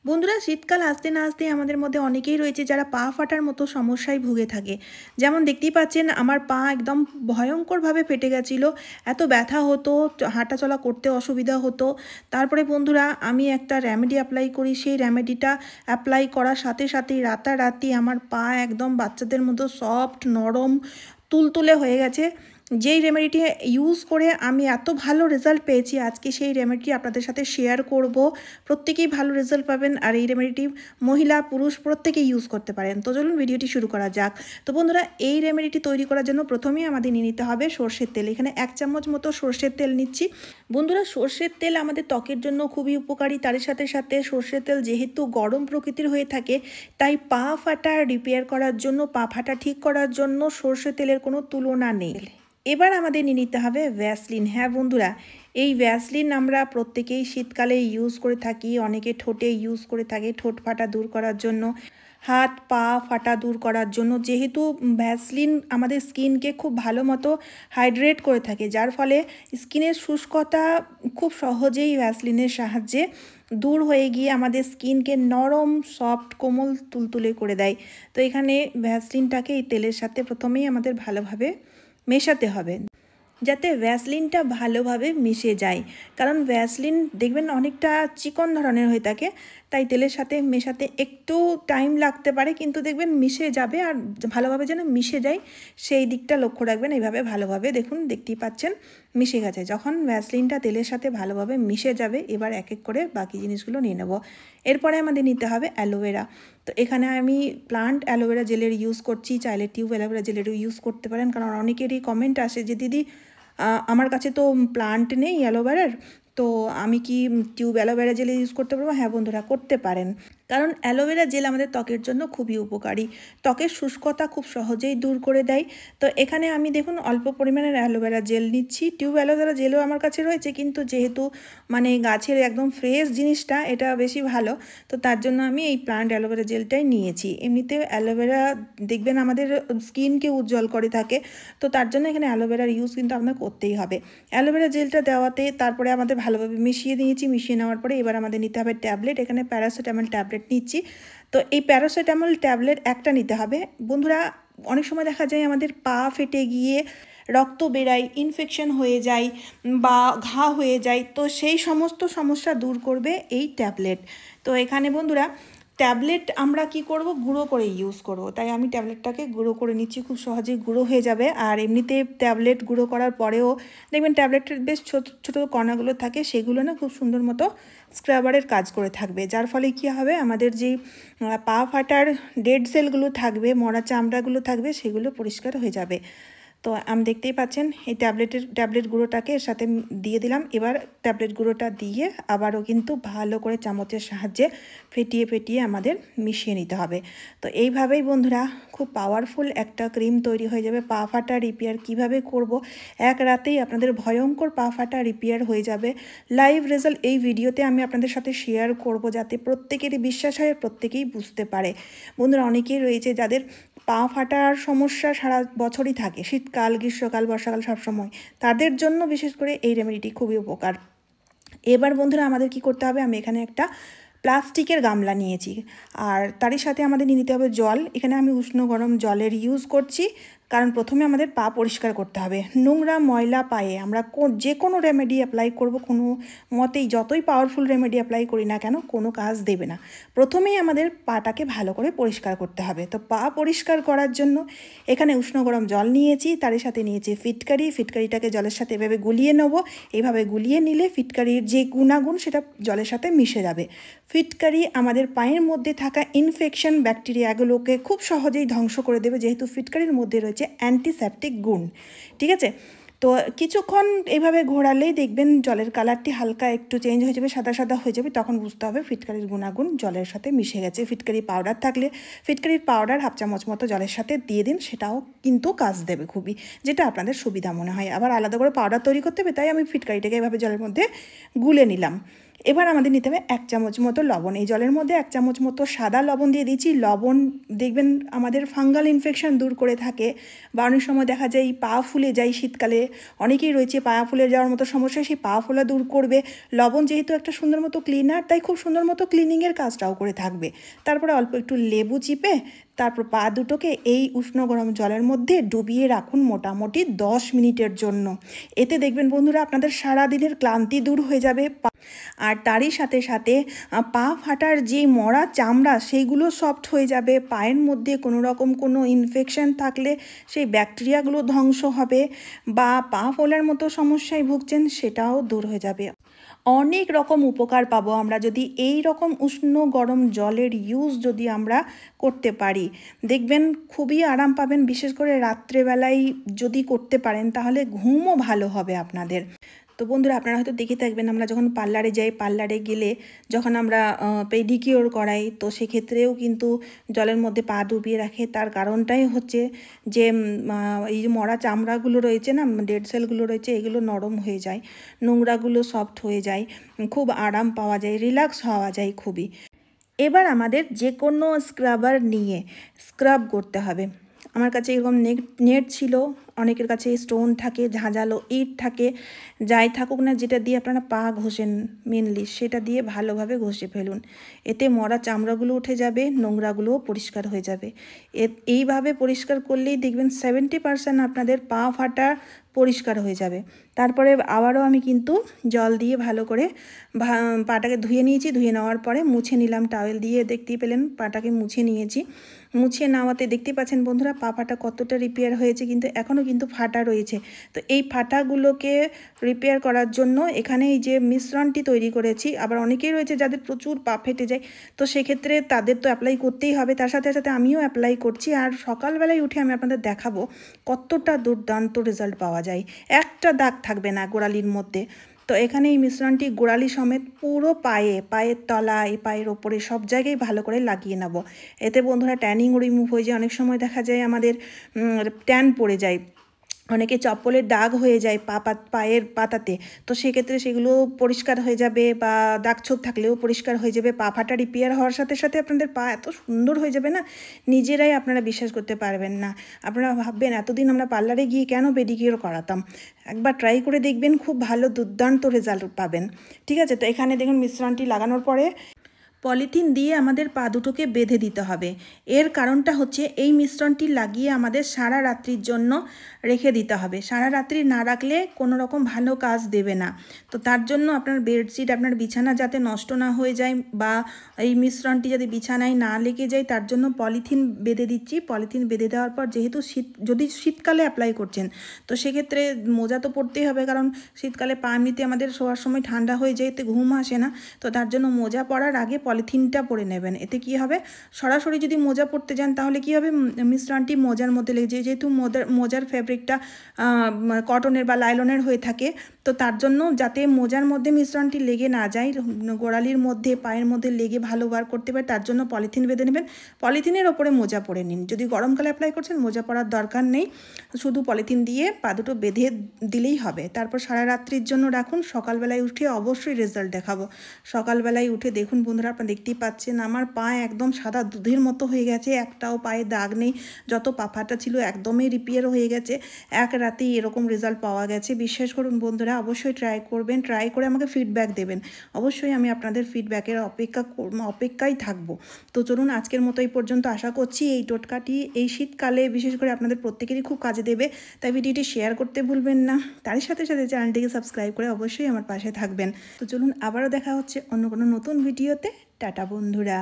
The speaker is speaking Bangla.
বন্ধুরা, শীতকাল আসতে না আসতে আমাদের মধ্যে অনেকেই রয়েছে যারা পা ফাটার মতো সমস্যায় ভুগে থাকে। যেমন দেখতেই পাচ্ছেন, আমার পা একদম ভয়ঙ্করভাবে ফেটে গেছিলো। এত ব্যথা হতো, হাঁটাচলা করতে অসুবিধা হতো। তারপরে বন্ধুরা, আমি একটা রেমেডি অ্যাপ্লাই করি। সেই রেমেডিটা অ্যাপ্লাই করার সাথে সাথেই রাতারাতি আমার পা একদম বাচ্চাদের মতো সফট, নরম, তুলতুলে হয়ে গেছে। যেই রেমেডিটি ইউজ করে আমি এত ভালো রেজাল্ট পেয়েছি, আজকে সেই রেমেডিটি আপনাদের সাথে শেয়ার করব। প্রত্যেকেই ভালো রেজাল্ট পাবেন, আর এই রেমেডিটি মহিলা পুরুষ প্রত্যেকেই ইউজ করতে পারেন। তো চলুন ভিডিওটি শুরু করা যাক। তো বন্ধুরা, এই রেমেডিটি তৈরি করার জন্য প্রথমেই আমাদের নিয়ে নিতে হবে সর্ষের তেল। এখানে 1 চামচ মতো সর্ষের তেল নিচ্ছি। বন্ধুরা, সর্ষের তেল আমাদের ত্বকের জন্য খুবই উপকারী। তার সাথে সাথে সর্ষের তেল যেহেতু গরম প্রকৃতির হয়ে থাকে, তাই পা ফাটা রিপেয়ার করার জন্য, পা ফাটা ঠিক করার জন্য সর্ষের তেলের কোনো তুলনা নেই। এবার আমাদের নিয়ে নিতে হবে ভ্যাসলিন। হ্যাঁ বন্ধুরা, এই ভ্যাসলিন আমরা প্রত্যেকেই শীতকালে ইউজ করে থাকি। অনেকে ঠোঁটে ইউজ করে থাকে ঠোঁট ফাটা দূর করার জন্য, হাত পা ফাটা দূর করার জন্য। যেহেতু ভ্যাসলিন আমাদের স্কিনকে খুব ভালো মতো হাইড্রেট করে থাকে, যার ফলে স্কিনের শুষ্কতা খুব সহজেই ভ্যাসলিনের সাহায্যে দূর হয়ে গিয়ে আমাদের স্কিনকে নরম, সফট, কোমল, তুলতুলে করে দেয়। তো এখানে ভ্যাসলিনটাকে এই তেলের সাথে প্রথমেই আমাদের ভালোভাবে মেশাতে হবে, যাতে ভ্যাসলিনটা ভালোভাবে মিশে যায়। কারণ ভ্যাসলিন দেখবেন অনেকটা চিকন ধরনের হয়ে থাকে, তাই তেলের সাথে মেশাতে একটু টাইম লাগতে পারে, কিন্তু দেখবেন মিশে যাবে। আর ভালোভাবে যেন মিশে যায় সেই দিকটা লক্ষ্য রাখবেন। এইভাবে ভালোভাবে দেখুন, দেখতেই পাচ্ছেন মিশে গেছে। যখন ভ্যাসলিনটা তেলের সাথে ভালোভাবে মিশে যাবে, এবার এক এক করে বাকি জিনিসগুলো নিয়ে নেব। এরপরে আমাদের নিতে হবে অ্যালোভেরা। তো এখানে আমি প্লান্ট অ্যালোভেরা জেলের ইউজ করছি। চাইলে টিউব অ্যালোভেরা জেলেরও ইউজ করতে পারেন, কারণ অনেকেরই কমেন্ট আসে যে দিদি আমার কাছে তো প্লান্ট নেই অ্যালোভেরার, তো আমি কি টিউব অ্যালোভেরা জেল ইউজ করতে পারবো? হ্যাঁ বন্ধুরা, করতে পারেন। কারণ অ্যালোভেরা জেল আমাদের ত্বকের জন্য খুবই উপকারী, ত্বকের শুষ্কতা খুব সহজেই দূর করে দেয়। তো এখানে আমি দেখুন অল্প পরিমাণের অ্যালোভেরা জেল নিচ্ছি। টিউব অ্যালোভেরা জেলও আমার কাছে রয়েছে, কিন্তু যেহেতু মানে গাছের একদম ফ্রেশ জিনিসটা, এটা বেশি ভালো, তো তার জন্য আমি এই প্লান্ট অ্যালোভেরা জেলটাই নিয়েছি। এমনিতে অ্যালোভেরা দেখবেন আমাদের স্কিনকে উজ্জ্বল করে থাকে, তো তার জন্য এখানে অ্যালোভেরার ইউজ কিন্তু আপনার করতেই হবে। অ্যালোভেরা জেলটা দেওয়াতে তারপরে আমাদের ভালোভাবে মিশিয়ে দিয়েছি। মিশিয়ে নেওয়ার পরে এবার আমাদের নিতে হবে ট্যাবলেট। এখানে প্যারাসিটামল ট্যাবলেট নিচ্ছি। তো এই প্যারাসিটামল ট্যাবলেট একটা নিতে হবে। বন্ধুরা, অনেক সময় দেখা যায় আমাদের পা ফেটে গিয়ে রক্ত বেরায়, ইনফেকশন হয়ে যায় বা ঘা হয়ে যায়, তো সেই সমস্ত সমস্যা দূর করবে এই ট্যাবলেট। তো এখানে বন্ধুরা, ট্যাবলেট আমরা কি করব, গুঁড়ো করে ইউজ করব, তাই আমি ট্যাবলেটটাকে গুঁড়ো করে নিচ্ছি। খুব সহজেই গুঁড়ো হয়ে যাবে। আর এমনিতে ট্যাবলেট গুঁড়ো করার পরেও দেখবেন ট্যাবলেটের বেশ ছোটো ছোটো কণাগুলো থাকে, সেগুলো না খুব সুন্দর মতো স্ক্রাবারের কাজ করে থাকবে, যার ফলে কী হবে, আমাদের যেই পা ফাটার ডেড সেলগুলো থাকবে, মরা চামড়াগুলো থাকবে, সেগুলো পরিষ্কার হয়ে যাবে। তো আমি দেখতেই পাচ্ছেন এই ট্যাবলেট গুঁড়োটাকে এর সাথে দিয়ে দিলাম। এবার ট্যাবলেট গুঁড়োটা দিয়ে আবারও কিন্তু ভালো করে চামচের সাহায্যে ফেটিয়ে ফেটিয়ে আমাদের মিশিয়ে নিতে হবে। তো এইভাবেই বন্ধুরা খুব পাওয়ারফুল একটা ক্রিম তৈরি হয়ে যাবে। পা ফাটা রিপেয়ার কীভাবে করব, এক রাতেই আপনাদের ভয়ঙ্কর পা ফাটা রিপেয়ার হয়ে যাবে। লাইভ রেজাল্ট এই ভিডিওতে আমি আপনাদের সাথে শেয়ার করব, যাতে প্রত্যেকেরই বিশ্বাস হয়, প্রত্যেকেই বুঝতে পারে। বন্ধুরা, অনেকেই রয়েছে যাদের পা ফাটার সমস্যা সারা বছরই থাকে, শীতকাল, গ্রীষ্মকাল, বর্ষাকাল, সবসময়। তাদের জন্য বিশেষ করে এই রেমেডিটি খুবই উপকার। এবার বন্ধুরা আমাদের কি করতে হবে, আমি এখানে একটা প্লাস্টিকের গামলা নিয়েছি, আর তারই সাথে আমাদের নিয়ে নিতে হবে জল। এখানে আমি উষ্ণ গরম জলের ইউজ করছি, কারণ প্রথমে আমাদের পা পরিষ্কার করতে হবে। নোংরা ময়লা পায়ে আমরা যে কোনো রেমেডি অ্যাপ্লাই করব, কোনো মতেই যতই পাওয়ারফুল রেমেডি অ্যাপ্লাই করি না কেন, কোনো কাজ দেবে না। প্রথমেই আমাদের পাটাকে ভালো করে পরিষ্কার করতে হবে। তো পা পরিষ্কার করার জন্য এখানে উষ্ণ গরম জল নিয়েছি, তার সাথে নিয়েছি ফিটকারিটাকে জলের সাথে এভাবে গুলিয়ে নেব। এইভাবে গুলিয়ে নিলে ফিটকারির যে গুণাগুণ সেটা জলের সাথে মিশে যাবে। ফিটকারি আমাদের পায়ের মধ্যে থাকা ইনফেকশন, ব্যাকটেরিয়াগুলোকে খুব সহজেই ধ্বংস করে দেবে, যেহেতু ফিটকারির মধ্যে রয়েছে অ্যান্টিসেপটিক গুণ। ঠিক আছে, তো কিছুক্ষণ এইভাবে ঘোরালেই দেখবেন জলের কালারটি হালকা একটু চেঞ্জ হয়ে যাবে, সাদা সাদা হয়ে যাবে। তখন বুঝতে হবে ফিটকারির গুণাগুণ জলের সাথে মিশে গেছে। ফিটকারি পাউডার থাকলে ফিটকারির পাউডার 1/2 চামচ মতো জলের সাথে দিয়ে দিন, সেটাও কিন্তু কাজ দেবে খুবই, যেটা আপনাদের সুবিধা মনে হয়। আবার আলাদা করে পাউডার তৈরি করতে হবে, তাই আমি ফিটকারিটাকে এভাবে জলের মধ্যে গুলে নিলাম। এবার আমাদের নিতে হবে 1 চামচ মতো লবণ। এই জলের মধ্যে 1 চামচ মতো সাদা লবণ দিয়ে দিচ্ছি। লবণ দেখবেন আমাদের ফাঙ্গাল ইনফেকশন দূর করে থাকে, বা অনেক সময় দেখা যায় পা ফুলে যায় শীতকালে, অনেকেই রয়েছে পা ফুলে যাওয়ার মতো সমস্যা, সেই পা ফোলা দূর করবে। লবণ যেহেতু একটা সুন্দর মতো ক্লিনার, তাই খুব সুন্দর মতো ক্লিনিংয়ের কাজটাও করে থাকবে। তারপরে অল্প একটু লেবু চিপে তারপর পা দুটোকে এই উষ্ণ গরম জলের মধ্যে ডুবিয়ে রাখুন মোটামুটি 10 মিনিটের জন্য। এতে দেখবেন বন্ধুরা আপনাদের সারাদিনের ক্লান্তি দূর হয়ে যাবে। আর তারই সাথে সাথে পা ফাটার যে মরা চামড়া সেইগুলো সফট হয়ে যাবে। পায়ের মধ্যে কোনো রকম কোনো ইনফেকশন থাকলে সেই ব্যাকটেরিয়াগুলো ধ্বংস হবে, বা পা ফোলার মতো সমস্যায় ভুগছেন সেটাও দূর হয়ে যাবে। অনেক রকম উপকার পাবো আমরা যদি এই রকম উষ্ণ গরম জলের ইউজ যদি আমরা করতে পারি। দেখবেন খুবই আরাম পাবেন, বিশেষ করে রাত্রেবেলায় যদি করতে পারেন তাহলে ঘুমও ভালো হবে আপনাদের। তো বন্ধুরা আপনারা হয়তো দেখে থাকবেন, আমরা যখন পার্লারে যাই, পার্লারে গেলে যখন আমরা পেডিকিওর করাই, তো সেক্ষেত্রেও কিন্তু জলের মধ্যে পা ডুবিয়ে রাখে। তার কারণটাই হচ্ছে যে এই যে মরা চামড়াগুলো রয়েছে না, ডেড সেলগুলো রয়েছে, এগুলো নরম হয়ে যায়, নোংরাগুলো সফট হয়ে যায়, খুব আরাম পাওয়া যায়, রিল্যাক্স হওয়া যায় খুবই। এবার আমাদের যে কোনো স্ক্রাবার নিয়ে স্ক্রাব করতে হবে। আমার কাছে এরকম নেট ছিল, অনেকের কাছে স্টোন থাকে, ঝাঁঝালো ইট থাকে, যাই থাকুক না, যেটা দিয়ে আপনারা পা ঘষেন মেনলি সেটা দিয়ে ভালোভাবে ঘষে ফেলুন। এতে মরা চামড়াগুলো উঠে যাবে, নোংরাগুলোও পরিষ্কার হয়ে যাবে। এইভাবে পরিষ্কার করলেই দেখবেন 70% আপনাদের পা ফাটা পরিষ্কার হয়ে যাবে। তারপরে আবারও আমি কিন্তু জল দিয়ে ভালো করে পাটাকে ধুয়ে নিয়েছি। ধুয়ে নেওয়ার পরে মুছে নিলাম টাওয়েল দিয়ে, দেখতেই পেলেন পাটাকে মুছে নিয়েছি। মুছে নেওয়াতে দেখতে পাচ্ছেন বন্ধুরা পা ফাটা কতটা রিপেয়ার হয়েছে, কিন্তু এখনও কিন্তু ফাটা রয়েছে। তো এই ফাটাগুলোকে রিপেয়ার করার জন্য এখানে এই যে মিশ্রণটি তৈরি করেছি। আবার অনেকেই রয়েছে যাদের প্রচুর পা ফেটে যায়, তো সেক্ষেত্রে তাদের তো অ্যাপ্লাই করতেই হবে, তার সাথে সাথে আমিও অ্যাপ্লাই করছি। আর সকালবেলায় উঠে আমি আপনাদের দেখাবো কতটা দুর্দান্ত রেজাল্ট পাওয়া যায়, একটা দাগ থাকবে না গোড়ালির মধ্যে। তো এখানে এই মিশ্রণটি গোড়ালি সমেত পুরো পায়ের তলায়, পায়ের ওপরে সব জায়গায় ভালো করে লাগিয়ে নেব। এতে বন্ধুরা ট্যানিং রিমুভ হয়ে যায়। অনেক সময় দেখা যায় আমাদের ট্যান পড়ে যায়, অনেকে চপ্পলের দাগ হয়ে যায় পায়ের পাতাতে, তো সেক্ষেত্রে সেগুলো পরিষ্কার হয়ে যাবে, বা দাগ ছোপ থাকলেও পরিষ্কার হয়ে যাবে। পা ফাটা রিপেয়ার হওয়ার সাথে সাথে আপনাদের পা এত সুন্দর হয়ে যাবে না, নিজেরাই আপনারা বিশ্বাস করতে পারবেন না। আপনারা ভাববেন এতদিন আমরা পার্লারে গিয়ে কেন পেডিকিওর করাতাম। একবার ট্রাই করে দেখবেন, খুব ভালো দুর্দান্ত রেজাল্ট পাবেন। ঠিক আছে, তো এখানে দেখুন মিশ্রণটি লাগানোর পরে পলিথিন দিয়ে আমাদের পা দুটোকে বেঁধে দিতে হবে। এর কারণটা হচ্ছে এই মিশ্রণটি লাগিয়ে আমাদের সারা রাত্রির জন্য রেখে দিতে হবে। সারা রাত্রি না রাখলে কোনো রকম ভালো কাজ দেবে না। তো তার জন্য আপনার বেডশিট, আপনার বিছানা যাতে নষ্ট না হয়ে যায়, বা এই মিশ্রণটি যাতে বিছানায় না লেগে যায়, তার জন্য পলিথিন বেঁধে দিচ্ছি। পলিথিন বেঁধে দেওয়ার পর যেহেতু যদি শীতকালে অ্যাপ্লাই করছেন, তো সেক্ষেত্রে মোজা তো পরতেই হবে, কারণ শীতকালে পা এমনিতে আমাদের শোয়ার সময় ঠান্ডা হয়ে যায়, এতে ঘুম আসে না। তো তার জন্য মোজা পরার আগে পলিথিনটা পরে নেবেন। এতে কি হবে, সরাসরি যদি মোজা পরতে যান তাহলে কি হবে, মিশ্রণটি মোজার মধ্যে লেগে যায়। যেহেতু মোজার ফ্যাব্রিকটা কটনের বা লাইলনের হয়ে থাকে, তো তার জন্য যাতে মোজার মধ্যে মিশ্রণটি লেগে না যায়, গোড়ালির মধ্যে পায়ের মধ্যে লেগে ভালো বার করতে পারে, তার জন্য পলিথিন বেঁধে নেবেন। পলিথিনের ওপরে মোজা পরে নিন। যদি গরমকালে অ্যাপ্লাই করছেন মোজা পরার দরকার নেই, শুধু পলিথিন দিয়ে পা দুটো বেঁধে দিলেই হবে। তারপর সারা রাত্রির জন্য রাখুন। সকালবেলায় উঠে অবশ্যই রেজাল্ট দেখাবো। সকালবেলায় উঠে দেখুন বন্ধুরা, আপনারা দেখতেই পাচ্ছেন আমার পা একদম সাদা দুধের মতো হয়ে গেছে, একটাও পায়ে দাগ নেই। যত পা ফাটা ছিল একদমই রিপেয়ার হয়ে গেছে। এক রাতেই এরকম রেজাল্ট পাওয়া গেছে। বিশ্বাস করুন বন্ধুরা, অবশ্যই ট্রাই করবেন, ট্রাই করে আমাকে ফিডব্যাক দেবেন। অবশ্যই আমি আপনাদের ফিডব্যাকের অপেক্ষায় থাকবো। তো চলুন আজকের মতো এই পর্যন্ত। আশা করছি এই টোটকাটি এই শীতকালে বিশেষ করে আপনাদের প্রত্যেকেরই খুব কাজে দেবে, তাই ভিডিওটি শেয়ার করতে ভুলবেন না। তার সাথে সাথে চ্যানেলটিকে সাবস্ক্রাইব করে অবশ্যই আমার পাশে থাকবেন। তো চলুন আবারও দেখা হচ্ছে অন্য কোনো নতুন ভিডিওতে। টাটা বন্ধুরা।